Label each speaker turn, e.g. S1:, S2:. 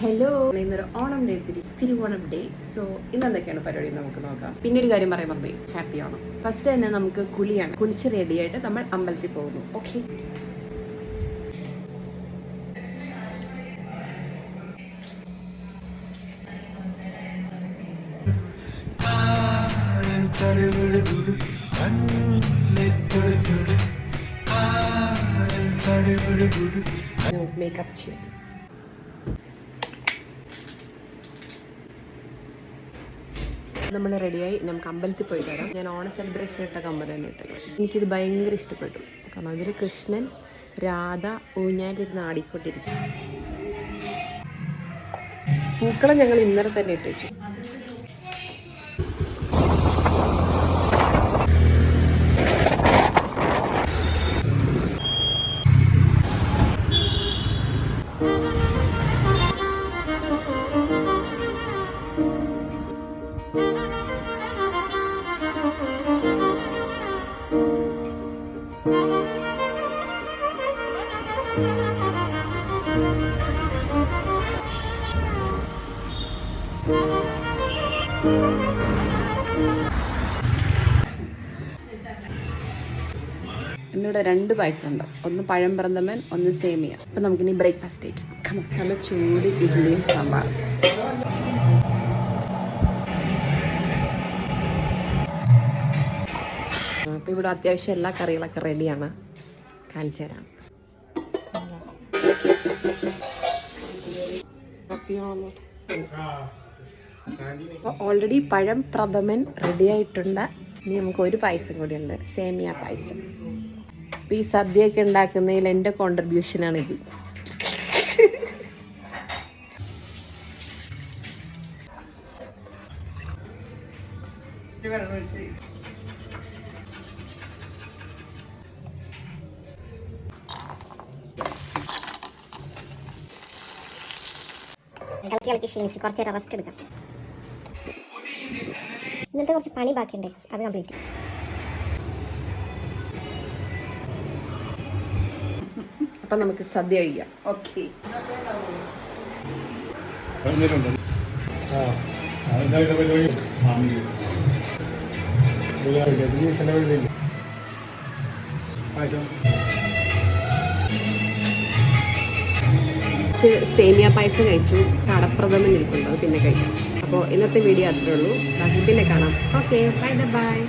S1: Hello, ഇന്നൊരു Onam day, Thiruvonam day. So ഇന്ന് എന്തൊക്കെയാണ് പരിപാടി നമുക്ക് നോക്കാം. പിന്നെ ഒരു കാര്യം പറയാൻ മറന്നു, ഹാപ്പി ഓണം. ഫസ്റ്റ് തന്നെ നമുക്ക് കുളിയാണ്. കുളിച്ച് റെഡിയായിട്ട് നമ്മൾ അമ്പലത്തിൽ പോകുന്നു. ഓക്കെ, മേക്കപ്പ് ചെയ്യാം. നമ്മൾ റെഡിയായി, നമുക്ക് അമ്പലത്തിൽ പോയിട്ട് വരാം. ഞാൻ ഓണ സെലിബ്രേഷൻ ഇട്ട കമ്മൽ തന്നെ ഇട്ടത്. എനിക്കിത് ഭയങ്കര ഇഷ്ടപ്പെട്ടു. കാരണം അതിൽ കൃഷ്ണൻ രാധ ഊഞ്ഞാലിരുന്ന് ആടിക്കൊണ്ടിരിക്കും. പൂക്കളം ഞങ്ങൾ ഇന്നലെ തന്നെ ഇട്ട് വെച്ചു. എന്നിവിടെ 2 പായസം ഉണ്ട്. ഒന്ന് പഴം പ്രഥമൻ, ഒന്ന് സേമിയ. അപ്പം നമുക്കിനി ബ്രേക്ക്ഫാസ്റ്റ് കഴിക്കാം. നല്ല ചൂട് ഇഡ്ഡലിയും സാമ്പാറും. അപ്പം ഇവിടെ അത്യാവശ്യം എല്ലാ കറികളൊക്കെ റെഡിയാണ്. കാണിച്ചു തരാം. ഓൾറെഡി പഴം പ്രഥമൻ റെഡി ആയിട്ടുണ്ട്. ഇനി നമുക്ക് ഒരു പായസം കൂടി ഉണ്ട്, സേമിയ പായസം. അപ്പം ഈ സദ്യയൊക്കെ ഉണ്ടാക്കുന്നതിൽ എൻ്റെ കോൺട്രിബ്യൂഷനാണിത്.
S2: കളിക്ക് ക്ഷീണിച്ച് കുറച്ച് നേരം റെസ്റ്റ് എടുക്കാം. ഇന്നത്തെ കുറച്ച് പണി ബാക്കിയുണ്ടേ, അത് കംപ്ലീറ്റ്.
S1: അപ്പം നമുക്ക് സദ്യ കഴിക്കാം. ഓക്കെ, സേമിയ പായസം കഴിച്ചു. ചടപ്രഥമൻ ഇരിക്കുന്നത് പിന്നെ കഴിക്കാം. അപ്പോൾ ഇന്നത്തെ വീഡിയോ അത്രേ ഉള്ളൂ. ബാക്കി പിന്നെ കാണാം. Okay, bye bye.